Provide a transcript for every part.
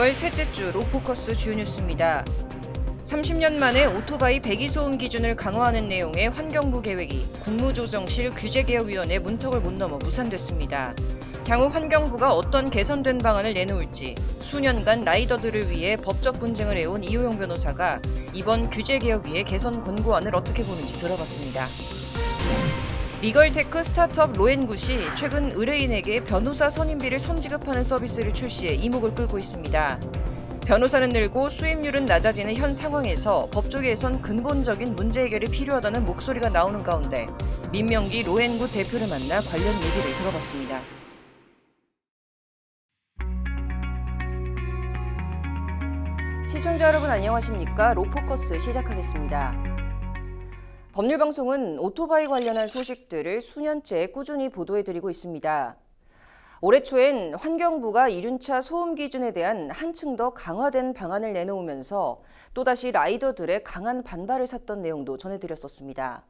5월 셋째 주 로포커스 주요 뉴스입니다. 30년 만에 오토바이 배기소음 기준을 강화하는 내용의 환경부 계획이 국무조정실 규제개혁위원회 문턱을 못 넘어 무산됐습니다. 향후 환경부가 어떤 개선된 방안을 내놓을지 수년간 라이더들을 위해 법적 분쟁을 해온 이호영 변호사가 이번 규제개혁위의 개선 권고안을 어떻게 보는지 들어봤습니다. 리걸테크 스타트업 로엔굿이 최근 의뢰인에게 변호사 선임비를 선지급하는 서비스를 출시해 이목을 끌고 있습니다. 변호사는 늘고 수임률은 낮아지는 현 상황에서 법조계에선 근본적인 문제 해결이 필요하다는 목소리가 나오는 가운데 민명기 로엔굿 대표를 만나 관련 얘기를 들어봤습니다. 시청자 여러분 안녕하십니까? 로포커스 시작하겠습니다. 법률방송은 오토바이 관련한 소식들을 수년째 꾸준히 보도해드리고 있습니다. 올해 초엔 환경부가 이륜차 소음 기준에 대한 한층 더 강화된 방안을 내놓으면서 또다시 라이더들의 강한 반발을 샀던 내용도 전해드렸었습니다.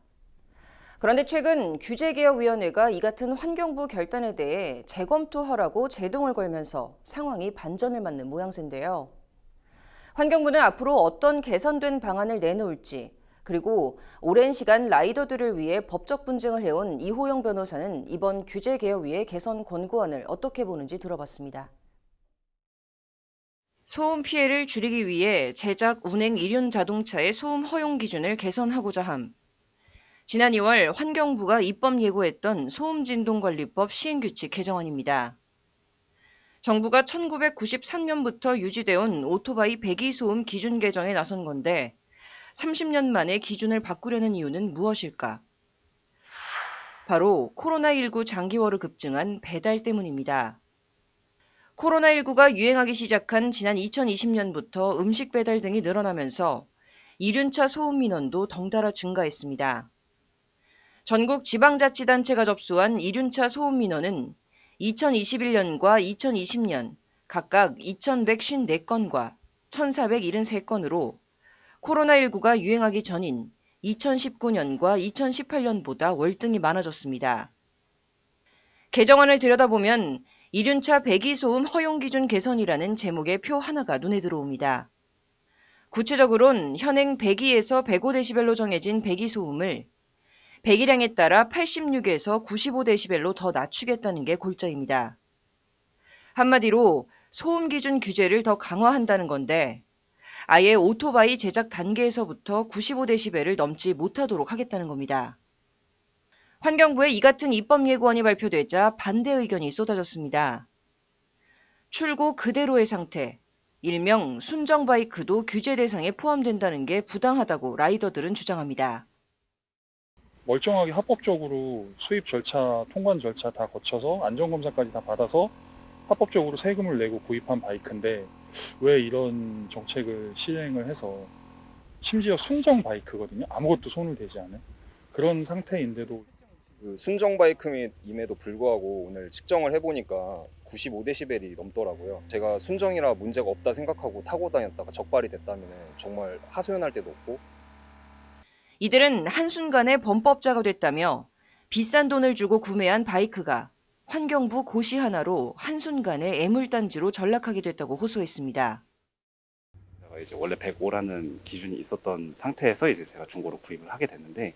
그런데 최근 규제개혁위원회가 이 같은 환경부 결단에 대해 재검토하라고 제동을 걸면서 상황이 반전을 맞는 모양새인데요. 환경부는 앞으로 어떤 개선된 방안을 내놓을지, 그리고 오랜 시간 라이더들을 위해 법적 분쟁을 해온 이호영 변호사는 이번 규제개혁위의 개선 권고안을 어떻게 보는지 들어봤습니다. 소음 피해를 줄이기 위해 제작, 운행 이륜 자동차의 소음 허용 기준을 개선하고자 함. 지난 2월 환경부가 입법 예고했던 소음진동관리법 시행규칙 개정안입니다. 정부가 1993년부터 유지돼온 오토바이 배기소음 기준 개정에 나선 건데 30년 만에 기준을 바꾸려는 이유는 무엇일까? 바로 코로나19 장기화로 급증한 배달 때문입니다. 코로나19가 유행하기 시작한 지난 2020년부터 음식 배달 등이 늘어나면서 이륜차 소음 민원도 덩달아 증가했습니다. 전국 지방자치단체가 접수한 이륜차 소음 민원은 2021년과 2020년 각각 2,154건과 1,473건으로 코로나19가 유행하기 전인 2019년과 2018년보다 월등히 많아졌습니다. 개정안을 들여다보면 이륜차 배기소음 허용기준 개선이라는 제목의 표 하나가 눈에 들어옵니다. 구체적으로는 현행 102에서 105dB로 정해진 배기소음을 배기량에 따라 86에서 95dB로 더 낮추겠다는 게 골자입니다. 한마디로 소음 기준 규제를 더 강화한다는 건데 아예 오토바이 제작 단계에서부터 95dB를 넘지 못하도록 하겠다는 겁니다. 환경부의 이 같은 입법 예고안이 발표되자 반대 의견이 쏟아졌습니다. 출고 그대로의 상태, 일명 순정 바이크도 규제 대상에 포함된다는 게 부당하다고 라이더들은 주장합니다. 멀쩡하게 합법적으로 수입 절차, 통관 절차 다 거쳐서 안전검사까지 다 받아서 합법적으로 세금을 내고 구입한 바이크인데 왜 이런 정책을 시행을 해서 심지어 순정 바이크거든요. 아무것도 손을 대지 않은 그런 상태인데도 순정 바이크임에도 불구하고 오늘 측정을 해보니까 95dB이 넘더라고요. 제가 순정이라 문제가 없다 생각하고 타고 다녔다가 적발이 됐다면 정말 하소연할 데도 없고. 이들은 한순간에 범법자가 됐다며 비싼 돈을 주고 구매한 바이크가 환경부 고시 하나로 한순간에 애물단지로 전락하게 됐다고 호소했습니다. 이제 원래 105라는 기준이 있었던 상태에서 이제 제가 중고로 구입을 하게 됐는데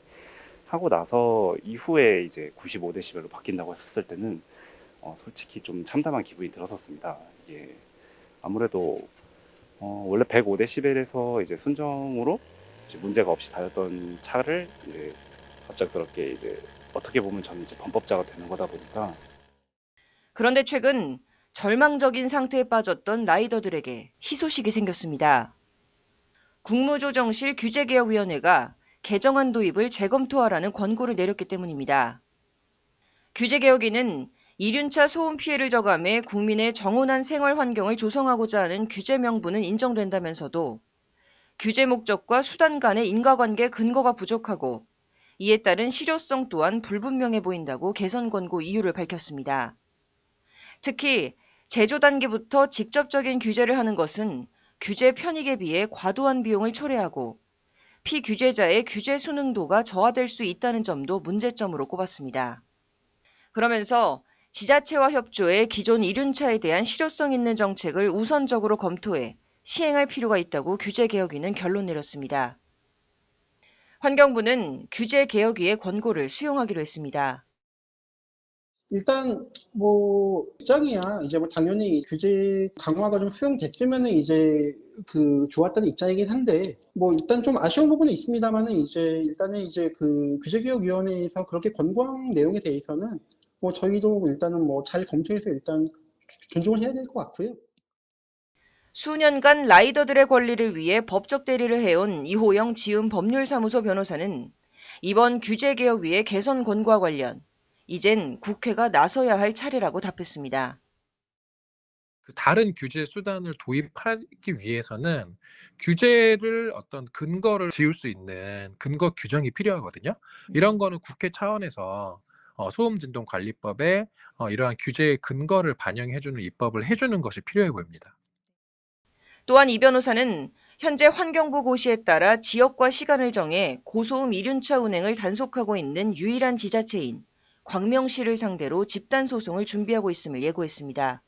하고 나서 이후에 이제 95dB로 바뀐다고 했었을 때는 솔직히 좀 참담한 기분이 들었었습니다. 이게 아무래도 원래 105dB에서 이제 순정으로 이제 문제가 없이 다녔던 차를 이제 갑작스럽게 이제 어떻게 보면 저는 이제 범법자가 되는 거다 보니까. 그런데 최근 절망적인 상태에 빠졌던 라이더들에게 희소식이 생겼습니다. 국무조정실 규제개혁위원회가 개정안 도입을 재검토하라는 권고를 내렸기 때문입니다. 규제개혁위는 이륜차 소음 피해를 저감해 국민의 정온한 생활 환경을 조성하고자 하는 규제 명분은 인정된다면서도 규제 목적과 수단 간의 인과관계 근거가 부족하고 이에 따른 실효성 또한 불분명해 보인다고 개선 권고 이유를 밝혔습니다. 특히 제조 단계부터 직접적인 규제를 하는 것은 규제 편익에 비해 과도한 비용을 초래하고 피규제자의 규제 수능도가 저하될 수 있다는 점도 문제점으로 꼽았습니다. 그러면서 지자체와 협조해 기존 이륜차에 대한 실효성 있는 정책을 우선적으로 검토해 시행할 필요가 있다고 규제개혁위는 결론 내렸습니다. 환경부는 규제개혁위의 권고를 수용하기로 했습니다. 일단 뭐 입장이야 이제 뭐 당연히 규제 강화가 좀 수용됐으면은 이제 그 좋았다는 입장이긴 한데 뭐 일단 좀 아쉬운 부분은 있습니다만은 이제 일단은 이제 그 규제개혁위원회에서 그렇게 권고한 내용에 대해서는 뭐 저희도 일단은 뭐 잘 검토해서 일단 존중을 해야 될 것 같고요. 수년간 라이더들의 권리를 위해 법적 대리를 해온 이호영 지음 법률사무소 변호사는 이번 규제개혁위의 개선 권고와 관련 이젠 국회가 나서야 할 차례라고 답했습니다. 다른 규제 수단을 도입하기 위해서는 규제를 어떤 근거를 지을 수 있는 근거 규정이 필요하거든요. 이런 거는 국회 차원에서 소음진동관리법에 이러한 규제의 근거를 반영해주는 입법을 해주는 것이 필요해 보입니다. 또한 이 변호사는 현재 환경부 고시에 따라 지역과 시간을 정해 고소음 이륜차 운행을 단속하고 있는 유일한 지자체인 광명시를 상대로 집단 소송을 준비하고 있음을 예고했습니다.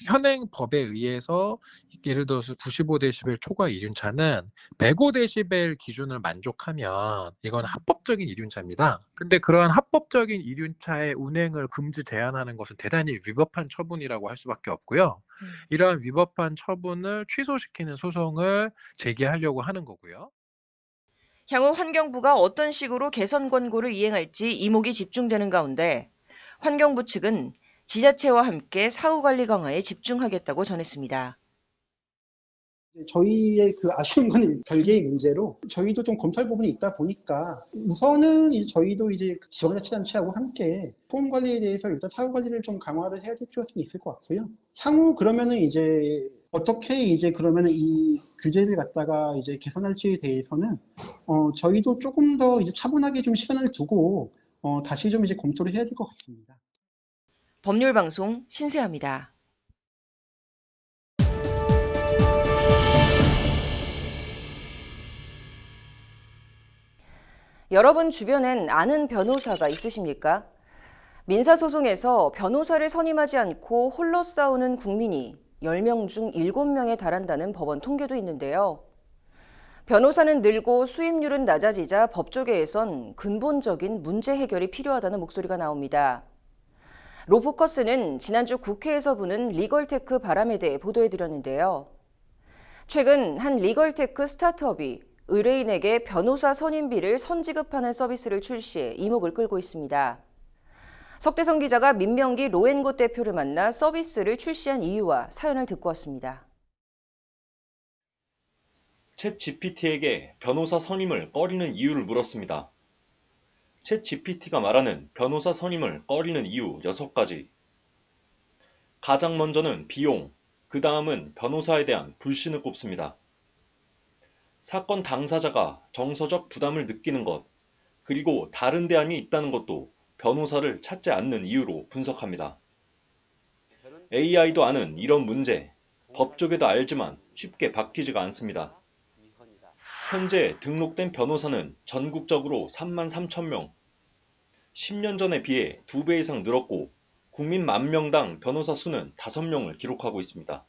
현행 법에 의해서 예를 들어서 95데시벨 초과 이륜차는 105데시벨 기준을 만족하면 이건 합법적인 이륜차입니다. 근데 그러한 합법적인 이륜차의 운행을 금지 제한하는 것은 대단히 위법한 처분이라고 할 수밖에 없고요. 이러한 위법한 처분을 취소시키는 소송을 제기하려고 하는 거고요. 향후 환경부가 어떤 식으로 개선 권고를 이행할지 이목이 집중되는 가운데 환경부 측은 지자체와 함께 사후관리 강화에 집중하겠다고 전했습니다. 저희의 그 아쉬운 건 별개의 문제로 저희도 좀 검토할 부분이 있다 보니까 우선은 이제 저희도 이제 지방자치단체하고 함께 소음 관리에 대해서 일단 사후 관리를 좀 강화를 해야 될 필요성이 있을 것 같고요. 향후 그러면은 이제 어떻게 이제 그러면은 이 규제를 갖다가 이제 개선할지에 대해서는 저희도 조금 더 이제 차분하게 좀 시간을 두고 다시 좀 이제 검토를 해야 될 것 같습니다. 법률방송 신세아입니다. 여러분 주변엔 아는 변호사가 있으십니까? 민사소송에서 변호사를 선임하지 않고 홀로 싸우는 국민이 10명 중 7명에 달한다는 법원 통계도 있는데요. 변호사는 늘고 수임률은 낮아지자 법조계에선 근본적인 문제 해결이 필요하다는 목소리가 나옵니다. 로포커스는 지난주 국회에서 부는 리걸테크 바람에 대해 보도해드렸는데요. 최근 한 리걸테크 스타트업이 의뢰인에게 변호사 선임비를 선지급하는 서비스를 출시해 이목을 끌고 있습니다. 석대성 기자가 민명기 로엔굿 대표를 만나 서비스를 출시한 이유와 사연을 듣고 왔습니다. 챗 GPT에게 변호사 선임을 꺼리는 이유를 물었습니다. 챗 GPT가 말하는 변호사 선임을 꺼리는 이유 6가지. 가장 먼저는 비용, 그 다음은 변호사에 대한 불신을 꼽습니다. 사건 당사자가 정서적 부담을 느끼는 것, 그리고 다른 대안이 있다는 것도 변호사를 찾지 않는 이유로 분석합니다. AI도 아는 이런 문제, 법조계도 알지만 쉽게 바뀌지가 않습니다. 현재 등록된 변호사는 전국적으로 33,000명, 10년 전에 비해 2배 이상 늘었고 국민 10,000명당 변호사 수는 5명을 기록하고 있습니다.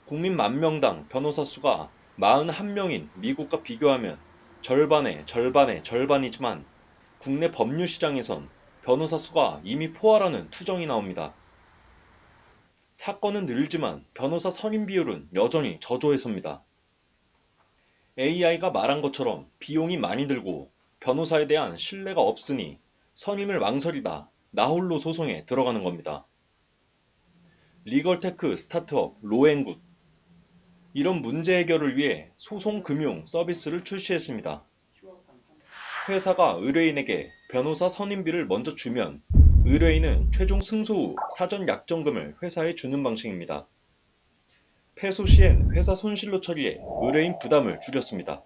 국민 10,000명당 변호사 수가 41명인 미국과 비교하면 절반의 절반이지만 국내 법률 시장에선 변호사 수가 이미 포화라는 투정이 나옵니다. 사건은 늘지만 변호사 선임 비율은 여전히 저조해서입니다. AI가 말한 것처럼 비용이 많이 들고 변호사에 대한 신뢰가 없으니 선임을 망설이다 나 홀로 소송에 들어가는 겁니다. 리걸테크 스타트업 로엔굿. 이런 문제 해결을 위해 소송금융 서비스를 출시했습니다. 회사가 의뢰인에게 변호사 선임비를 먼저 주면 의뢰인은 최종 승소 후 사전 약정금을 회사에 주는 방식입니다. 패소 시엔 회사 손실로 처리해 의뢰인 부담을 줄였습니다.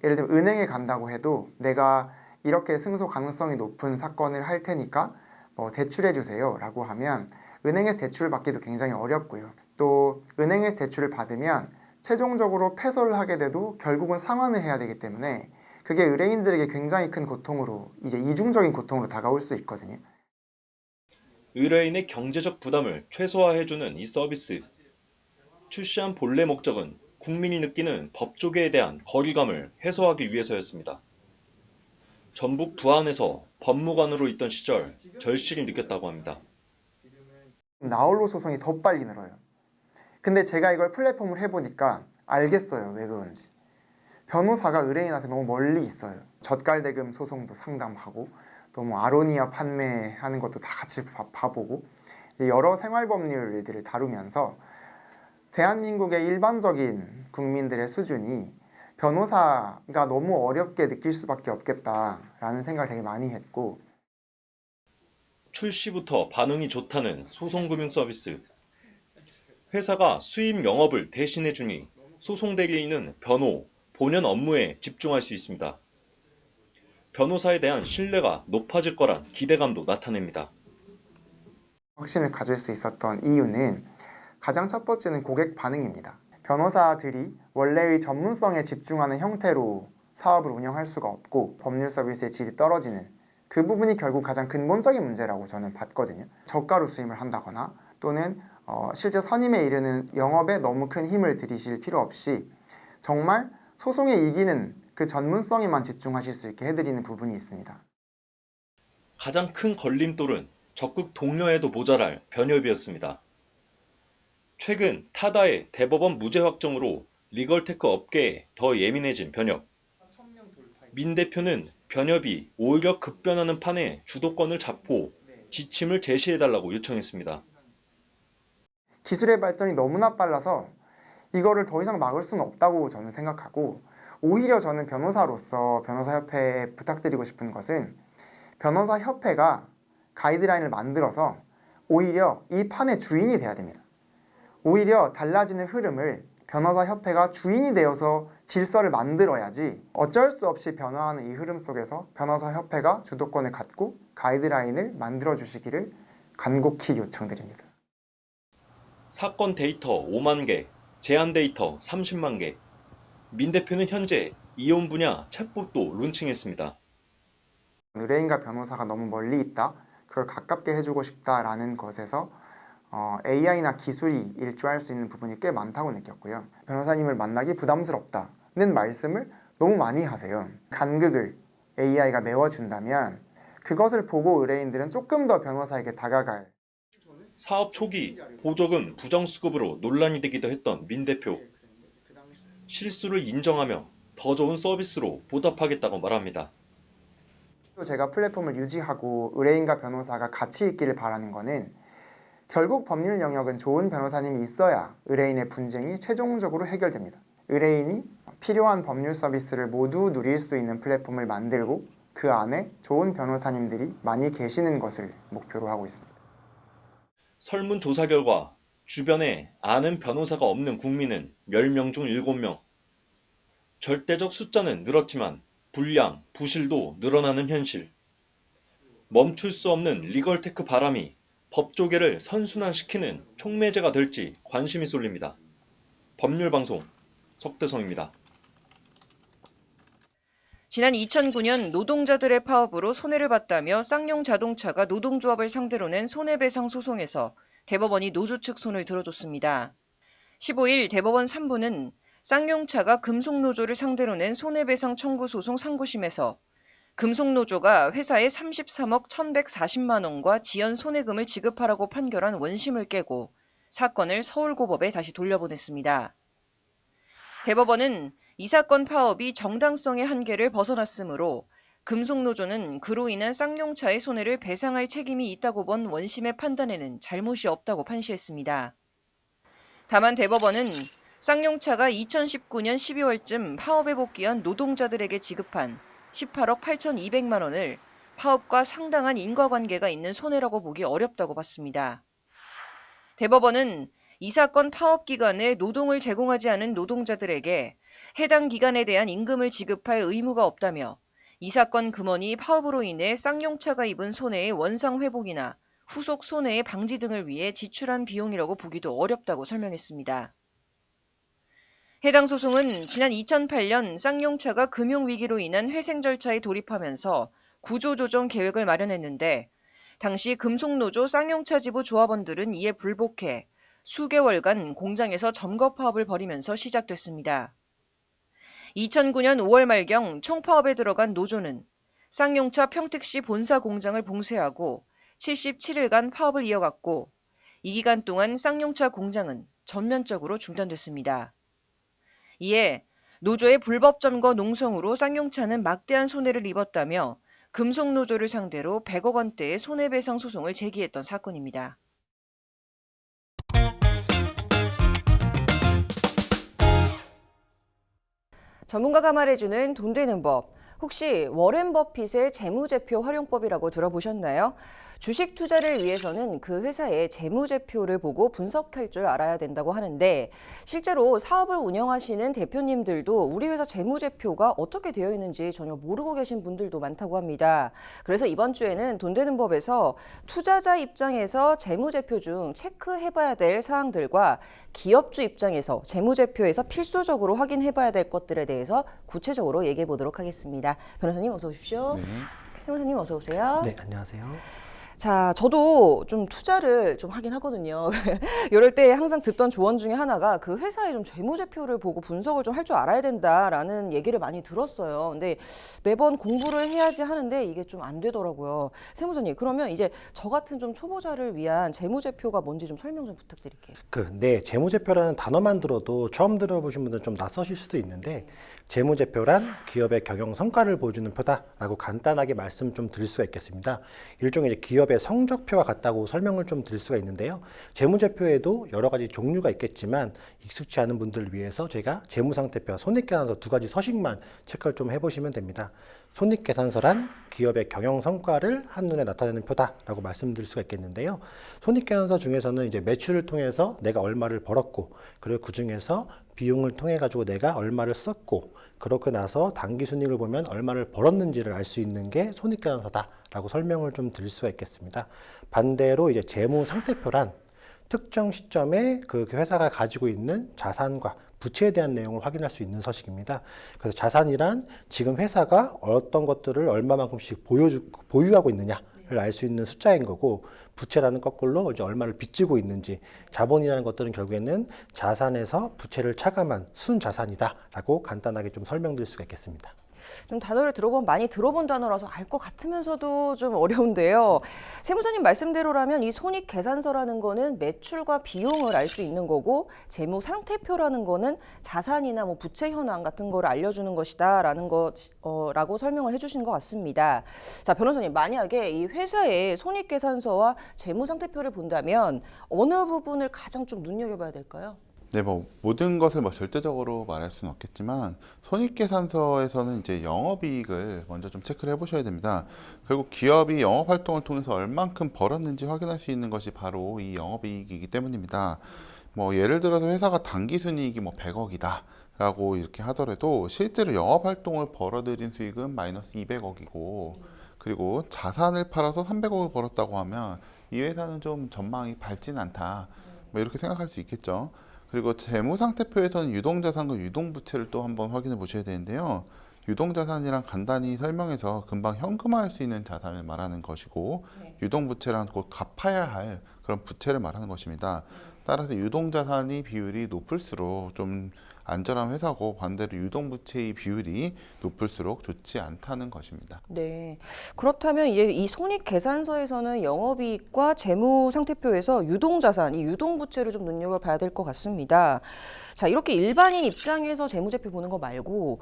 예를 들면 은행에 간다고 해도 내가 이렇게 승소 가능성이 높은 사건을 할 테니까 뭐 대출해 주세요 라고 하면 은행에서 대출을 받기도 굉장히 어렵고요. 또 은행에서 대출을 받으면 최종적으로 패소를 하게 돼도 결국은 상환을 해야 되기 때문에 그게 의뢰인들에게 굉장히 큰 고통으로 이제 이중적인 고통으로 다가올 수 있거든요. 의뢰인의 경제적 부담을 최소화해주는 이 서비스. 출시한 본래 목적은 국민이 느끼는 법조계에 대한 거리감을 해소하기 위해서였습니다. 전북 부안에서 법무관으로 있던 시절 절실히 느꼈다고 합니다. 나홀로 소송이 더 빨리 늘어요. 근데 제가 이걸 플랫폼을 해보니까 알겠어요, 왜 그런지. 변호사가 의뢰인한테 너무 멀리 있어요. 젓갈대금 소송도 상담하고 너무 아로니아 판매하는 것도 다 같이 봐보고 여러 생활법률 일들을 다루면서 대한민국의 일반적인 국민들의 수준이 변호사가 너무 어렵게 느낄 수밖에 없겠다라는 생각을 되게 많이 했고, 출시부터 반응이 좋다는 소송금융 서비스. 회사가 수입 영업을 대신해주니 소송 대리인은 변호, 본연 업무에 집중할 수 있습니다. 변호사에 대한 신뢰가 높아질 거란 기대감도 나타냅니다. 확신을 가질 수 있었던 이유는 가장 첫 번째는 고객 반응입니다. 변호사들이 원래의 전문성에 집중하는 형태로 사업을 운영할 수가 없고 법률 서비스의 질이 떨어지는 그 부분이 결국 가장 근본적인 문제라고 저는 봤거든요. 저가로 수임을 한다거나 또는 실제 선임에 이르는 영업에 너무 큰 힘을 들이실 필요 없이 정말 소송에 이기는 그 전문성에만 집중하실 수 있게 해드리는 부분이 있습니다. 가장 큰 걸림돌은 적극 독려해도 모자랄 변협이었습니다. 최근 타다의 대법원 무죄 확정으로 리걸테크 업계에 더 예민해진 변협. 민 대표는 변협이 오히려 급변하는 판에 주도권을 잡고 지침을 제시해달라고 요청했습니다. 기술의 발전이 너무나 빨라서 이거를 더 이상 막을 수는 없다고 저는 생각하고, 오히려 저는 변호사로서 변호사협회에 부탁드리고 싶은 것은 변호사협회가 가이드라인을 만들어서 오히려 이 판의 주인이 돼야 됩니다. 오히려 달라지는 흐름을 변호사협회가 주인이 되어서 질서를 만들어야지, 어쩔 수 없이 변화하는 이 흐름 속에서 변호사협회가 주도권을 갖고 가이드라인을 만들어 주시기를 간곡히 요청드립니다. 사건 데이터 5만 개, 제한 데이터 30만 개. 민 대표는 현재 이혼 분야 챗봇도 론칭했습니다. 의뢰인과 변호사가 너무 멀리 있다, 그걸 가깝게 해주고 싶다라는 것에서 AI나 기술이 일조할 수 있는 부분이 꽤 많다고 느꼈고요. 변호사님을 만나기 부담스럽다는 말씀을 너무 많이 하세요. 간극을 AI가 메워준다면 그것을 보고 의뢰인들은 조금 더 변호사에게 다가갈. 사업 초기 보조금 부정수급으로 논란이 되기도 했던 민 대표. 실수를 인정하며 더 좋은 서비스로 보답하겠다고 말합니다. 또 제가 플랫폼을 유지하고 의뢰인과 변호사가 같이 있기를 바라는 것은 결국 법률 영역은 좋은 변호사님이 있어야 의뢰인의 분쟁이 최종적으로 해결됩니다. 의뢰인이 필요한 법률 서비스를 모두 누릴 수 있는 플랫폼을 만들고 그 안에 좋은 변호사님들이 많이 계시는 것을 목표로 하고 있습니다. 설문조사 결과 주변에 아는 변호사가 없는 국민은 10명 중 7명. 절대적 숫자는 늘었지만 불량, 부실도 늘어나는 현실. 멈출 수 없는 리걸테크 바람이 법조계를 선순환시키는 촉매제가 될지 관심이 쏠립니다. 법률방송 석대성입니다. 지난 2009년 노동자들의 파업으로 손해를 봤다며 쌍용 자동차가 노동조합을 상대로 낸 손해배상 소송에서 대법원이 노조 측 손을 들어줬습니다. 15일 대법원 3부는 쌍용차가 금속노조를 상대로 낸 손해배상 청구 소송 상고심에서 금속노조가 회사에 33억 1,140만 원과 지연 손해금을 지급하라고 판결한 원심을 깨고 사건을 서울고법에 다시 돌려보냈습니다. 대법원은 이 사건 파업이 정당성의 한계를 벗어났으므로 금속노조는 그로 인한 쌍용차의 손해를 배상할 책임이 있다고 본 원심의 판단에는 잘못이 없다고 판시했습니다. 다만 대법원은 쌍용차가 2019년 12월쯤 파업에 복귀한 노동자들에게 지급한 18억 8,200만 원을 파업과 상당한 인과관계가 있는 손해라고 보기 어렵다고 봤습니다. 대법원은 이 사건 파업 기간에 노동을 제공하지 않은 노동자들에게 해당 기간에 대한 임금을 지급할 의무가 없다며 이 사건 금원이 파업으로 인해 쌍용차가 입은 손해의 원상 회복이나 후속 손해의 방지 등을 위해 지출한 비용이라고 보기도 어렵다고 설명했습니다. 해당 소송은 지난 2008년 쌍용차가 금융위기로 인한 회생 절차에 돌입하면서 구조조정 계획을 마련했는데 당시 금속노조 쌍용차 지부 조합원들은 이에 불복해 수개월간 공장에서 점거 파업을 벌이면서 시작됐습니다. 2009년 5월 말경 총파업에 들어간 노조는 쌍용차 평택시 본사 공장을 봉쇄하고 77일간 파업을 이어갔고 이 기간 동안 쌍용차 공장은 전면적으로 중단됐습니다. 이에 노조의 불법 점거 농성으로 쌍용차는 막대한 손해를 입었다며 금속노조를 상대로 100억 원대의 손해배상 소송을 제기했던 사건입니다. 전문가가 말해주는 돈 되는 법. 혹시 워렌 버핏의 재무제표 활용법이라고 들어보셨나요? 주식 투자를 위해서는 그 회사의 재무제표를 보고 분석할 줄 알아야 된다고 하는데 실제로 사업을 운영하시는 대표님들도 우리 회사 재무제표가 어떻게 되어 있는지 전혀 모르고 계신 분들도 많다고 합니다. 그래서 이번 주에는 돈 되는 법에서 투자자 입장에서 재무제표 중 체크해봐야 될 사항들과 기업주 입장에서 재무제표에서 필수적으로 확인해봐야 될 것들에 대해서 구체적으로 얘기해 보도록 하겠습니다. 변호사님 어서 오십시오. 네. 변호사님 어서 오세요. 네, 안녕하세요. 자, 저도 좀 투자를 좀 하긴 하거든요. 이럴 때 항상 듣던 조언 중에 하나가 그 회사의 좀 재무제표를 보고 분석을 좀 할 줄 알아야 된다라는 얘기를 많이 들었어요. 근데 매번 공부를 해야지 하는데 이게 좀 안 되더라고요. 세무사님, 그러면 이제 저 같은 좀 초보자를 위한 재무제표가 뭔지 좀 설명 좀 부탁드릴게요. 네, 재무제표라는 단어만 들어도 처음 들어보신 분들은 좀 낯서실 수도 있는데 재무제표란 기업의 경영 성과를 보여주는 표다라고 간단하게 말씀 좀 드릴 수가 있겠습니다. 일종의 이제 기업의 성적표와 같다고 설명을 좀 드릴 수가 있는데요. 재무제표에도 여러 가지 종류가 있겠지만 익숙치 않은 분들을 위해서 제가 재무상태표, 손익계산서 두 가지 서식만 체크를 좀 해보시면 됩니다. 손익계산서란 기업의 경영 성과를 한눈에 나타내는 표다라고 말씀드릴 수가 있겠는데요. 손익계산서 중에서는 이제 매출을 통해서 내가 얼마를 벌었고, 그리고 그 중에서 비용을 통해 가지고 내가 얼마를 썼고, 그렇게 나서 당기순이익을 보면 얼마를 벌었는지를 알 수 있는 게 손익계산서다라고 설명을 좀 드릴 수가 있겠습니다. 반대로 이제 재무상태표란 특정 시점에 그 회사가 가지고 있는 자산과 부채에 대한 내용을 확인할 수 있는 서식입니다. 그래서 자산이란 지금 회사가 어떤 것들을 얼마만큼씩 보유하고 있느냐를 알 수 있는 숫자인 거고, 부채라는 거꾸로 이제 얼마를 빚지고 있는지, 자본이라는 것들은 결국에는 자산에서 부채를 차감한 순자산이다라고 간단하게 좀 설명드릴 수가 있겠습니다. 좀 단어를 들어보면 많이 들어본 단어라서 알 것 같으면서도 좀 어려운데요. 세무사님 말씀대로라면 이 손익계산서라는 거는 매출과 비용을 알 수 있는 거고 재무상태표라는 거는 자산이나 뭐 부채 현황 같은 거를 알려주는 것이다라는 거라고 설명을 해주신 것 같습니다. 자, 변호사님, 만약에 이 회사의 손익계산서와 재무상태표를 본다면 어느 부분을 가장 좀 눈여겨봐야 될까요? 네, 모든 것을 절대적으로 말할 수는 없겠지만 손익계산서에서는 이제 영업이익을 먼저 좀 체크를 해보셔야 됩니다. 결국 기업이 영업활동을 통해서 얼만큼 벌었는지 확인할 수 있는 것이 바로 이 영업이익이기 때문입니다. 예를 들어서 회사가 당기순이익이 100억이다 라고 이렇게 하더라도 실제로 영업활동을 벌어들인 수익은 마이너스 200억이고, 그리고 자산을 팔아서 300억을 벌었다고 하면 이 회사는 좀 전망이 밝진 않다, 이렇게 생각할 수 있겠죠. 그리고 재무상태표에서는 유동자산과 유동부채를 또 한번 확인해 보셔야 되는데요. 유동자산이란 간단히 설명해서 금방 현금화할 수 있는 자산을 말하는 것이고, 유동부채란 곧 갚아야 할 그런 부채를 말하는 것입니다. 따라서 유동자산이 비율이 높을수록 좀 안전한 회사고, 반대로 유동부채의 비율이 높을수록 좋지 않다는 것입니다. 네. 그렇다면 이제 이 손익계산서에서는 영업이익과 재무상태표에서 유동자산, 이 유동부채를 좀 눈여겨봐야 될 것 같습니다. 자, 이렇게 일반인 입장에서 재무제표 보는 거 말고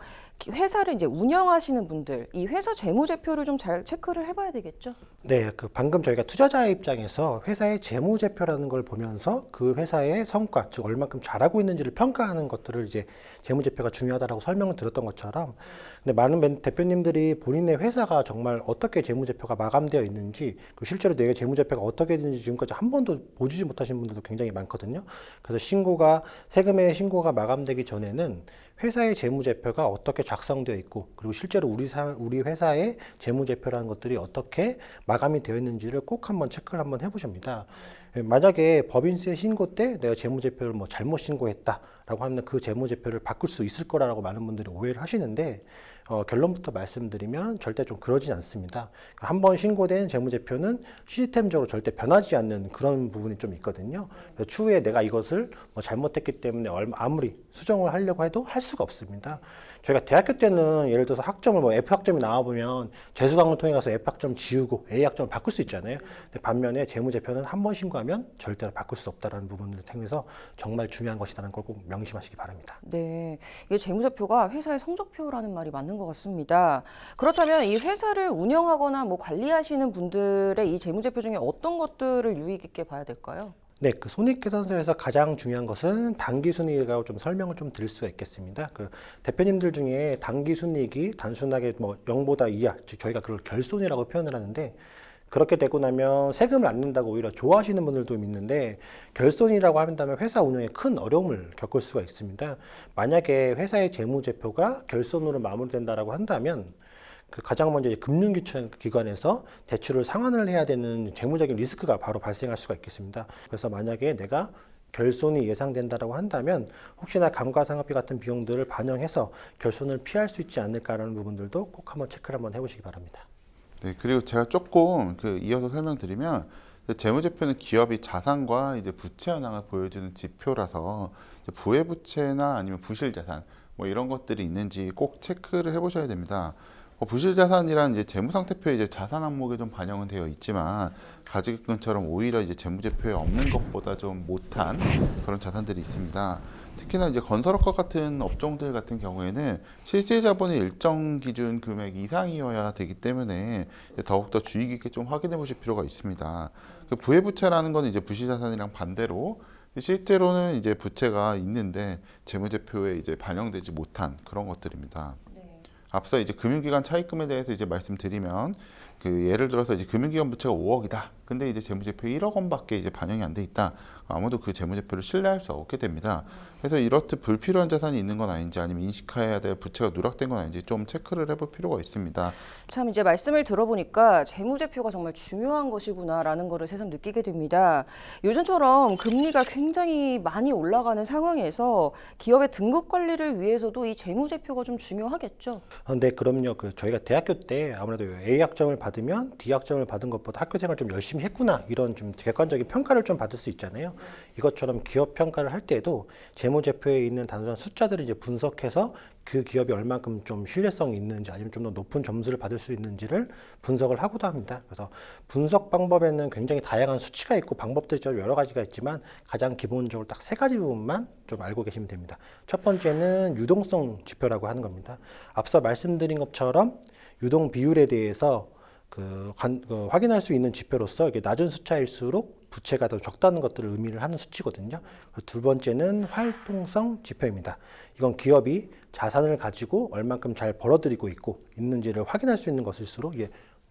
회사를 이제 운영하시는 분들, 이 회사 재무제표를 좀 잘 체크를 해봐야 되겠죠? 네, 방금 저희가 투자자의 입장에서 회사의 재무제표라는 걸 보면서 그 회사의 성과, 즉 얼만큼 잘하고 있는지를 평가하는 것들을 이제 재무제표가 중요하다라고 설명을 드렸던 것처럼, 근데 많은 대표님들이 본인의 회사가 정말 어떻게 재무제표가 마감되어 있는지, 그리고 실제로 내 재무제표가 어떻게 되는지 지금까지 한 번도 보지 못하신 분들도 굉장히 많거든요. 그래서 세금의 신고가 마감되기 전에는 회사의 재무제표가 어떻게 작성되어 있고, 그리고 실제로 우리 회사의 재무제표라는 것들이 어떻게 마감이 되어 있는지를 꼭 한번 체크를 한번 해보십니다. 만약에 법인세 신고 때 내가 재무제표를 뭐 잘못 신고했다라고 하면 그 재무제표를 바꿀 수 있을 거라고 많은 분들이 오해를 하시는데 결론부터 말씀드리면 절대 좀 그러진 않습니다. 한 번 신고된 재무제표는 시스템적으로 절대 변하지 않는 그런 부분이 좀 있거든요. 추후에 내가 이것을 뭐 잘못했기 때문에 아무리 수정을 하려고 해도 할 수가 없습니다. 저희가 대학교 때는 예를 들어서 학점을 뭐 F학점이 나와보면 재수강을 통해 가서 F학점 지우고 A학점을 바꿀 수 있잖아요. 근데 반면에 재무제표는 한 번 신고하면 절대로 바꿀 수 없다는 부분을 통해서 정말 중요한 것이라는 걸 꼭 명심하시기 바랍니다. 네, 이 재무제표가 회사의 성적표라는 말이 맞는 것 같습니다. 그렇다면 이 회사를 운영하거나 뭐 관리하시는 분들의 이 재무제표 중에 어떤 것들을 유의 깊게 봐야 될까요? 네, 그 손익계산서에서 가장 중요한 것은 당기순이익이라고 좀 설명을 좀 드릴 수가 있겠습니다. 그 대표님들 중에 당기순이익이 단순하게 뭐 0보다 이하, 즉 저희가 그걸 결손이라고 표현을 하는데 그렇게 되고 나면 세금을 안 낸다고 오히려 좋아하시는 분들도 있는데 결손이라고 한다면 회사 운영에 큰 어려움을 겪을 수가 있습니다. 만약에 회사의 재무제표가 결손으로 마무리된다라고 한다면 그 가장 먼저 금융기관에서 대출을 상환을 해야 되는 재무적인 리스크가 바로 발생할 수가 있겠습니다. 그래서 만약에 내가 결손이 예상된다라고 한다면 혹시나 감가상각비 같은 비용들을 반영해서 결손을 피할 수 있지 않을까라는 부분들도 꼭 한번 체크를 한번 해보시기 바랍니다. 네, 그리고 제가 조금 이어서 설명드리면 재무제표는 기업이 자산과 이제 부채 현황을 보여주는 지표라서 부회부채나 아니면 부실자산 뭐 이런 것들이 있는지 꼭 체크를 해보셔야 됩니다. 부실자산이란 이제 재무상태표에 이제 자산 항목에 좀 반영은 되어 있지만 가계급금처럼 오히려 이제 재무제표에 없는 것보다 좀 못한 그런 자산들이 있습니다. 특히나 이제 건설업과 같은 업종들 같은 경우에는 실질 자본이 일정 기준 금액 이상이어야 되기 때문에 더욱더 주의 깊게 좀 확인해 보실 필요가 있습니다. 그 부회부채라는 건 이제 부실자산이랑 반대로 실제로는 이제 부채가 있는데 재무제표에 이제 반영되지 못한 그런 것들입니다. 앞서 이제 금융기관 차입금에 대해서 이제 말씀드리면 예를 들어서 이제 금융기관 부채가 5억이다. 근데 이제 재무제표에 1억 원밖에 이제 반영이 안 돼 있다. 아무도 그 재무제표를 신뢰할 수 없게 됩니다. 그래서 이렇듯 불필요한 자산이 있는 건 아닌지 아니면 인식해야 될 부채가 누락된 건 아닌지 좀 체크를 해볼 필요가 있습니다. 참 이제 말씀을 들어보니까 재무제표가 정말 중요한 것이구나라는 거를 새삼 느끼게 됩니다. 요즘처럼 금리가 굉장히 많이 올라가는 상황에서 기업의 등급 관리를 위해서도 이 재무제표가 좀 중요하겠죠? 네, 그럼요. 저희가 대학교 때 아무래도 A학점을 받으면 D학점을 받은 것보다 학교 생활 좀 열심히 했구나 이런 좀 객관적인 평가를 좀 받을 수 있잖아요. 이것처럼 기업 평가를 할 때도 재무제표에 있는 단순한 숫자들을 이제 분석해서 그 기업이 얼만큼 좀 신뢰성이 있는지 아니면 좀 더 높은 점수를 받을 수 있는지를 분석을 하고도 합니다. 그래서 분석 방법에는 굉장히 다양한 수치가 있고 방법들이 좀 여러 가지가 있지만 가장 기본적으로 딱 3가지 부분만 좀 알고 계시면 됩니다. 첫 번째는 유동성 지표라고 하는 겁니다. 앞서 말씀드린 것처럼 유동 비율에 대해서 확인할 수 있는 지표로서 이게 낮은 숫자일수록 부채가 더 적다는 것들을 의미를 하는 수치거든요. 두 번째는 활동성 지표입니다. 이건 기업이 자산을 가지고 얼만큼 잘 벌어들이고 있는지를 확인할 수 있는 것일수록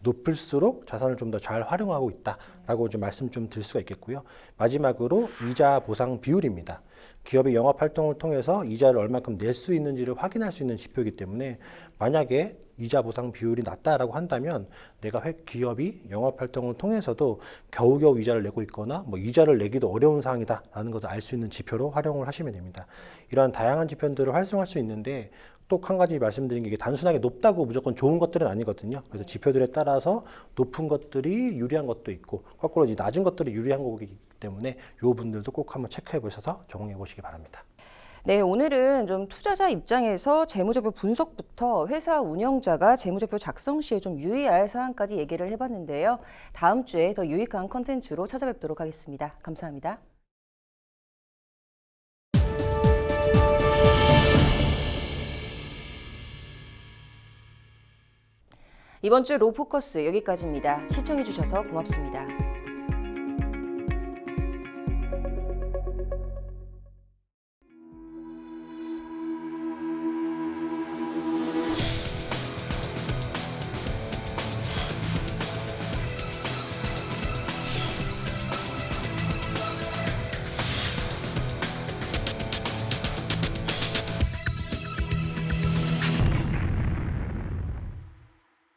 높을수록 자산을 좀 더 잘 활용하고 있다라고 좀 말씀 좀 드릴 수가 있겠고요. 마지막으로 이자 보상 비율입니다. 기업이 영업 활동을 통해서 이자를 얼만큼 낼 수 있는지를 확인할 수 있는 지표이기 때문에 만약에 이자 보상 비율이 낮다라고 한다면 내가 기업이 영업 활동을 통해서도 겨우겨우 이자를 내고 있거나 뭐 이자를 내기도 어려운 상황이다라는 것을 알 수 있는 지표로 활용을 하시면 됩니다. 이러한 다양한 지표들을 활성화할 수 있는데 또 한 가지 말씀드린 게 이게 단순하게 높다고 무조건 좋은 것들은 아니거든요. 그래서 지표들에 따라서 높은 것들이 유리한 것도 있고 거꾸로 이제 낮은 것들이 유리한 거기 때문에 이 부분들도 꼭 한번 체크해 보셔서 적용해 보시기 바랍니다. 네, 오늘은 좀 투자자 입장에서 재무제표 분석부터 회사 운영자가 재무제표 작성 시에 좀 유의할 사항까지 얘기를 해봤는데요. 다음 주에 더 유익한 컨텐츠로 찾아뵙도록 하겠습니다. 감사합니다. 이번 주 로포커스 여기까지입니다. 시청해주셔서 고맙습니다.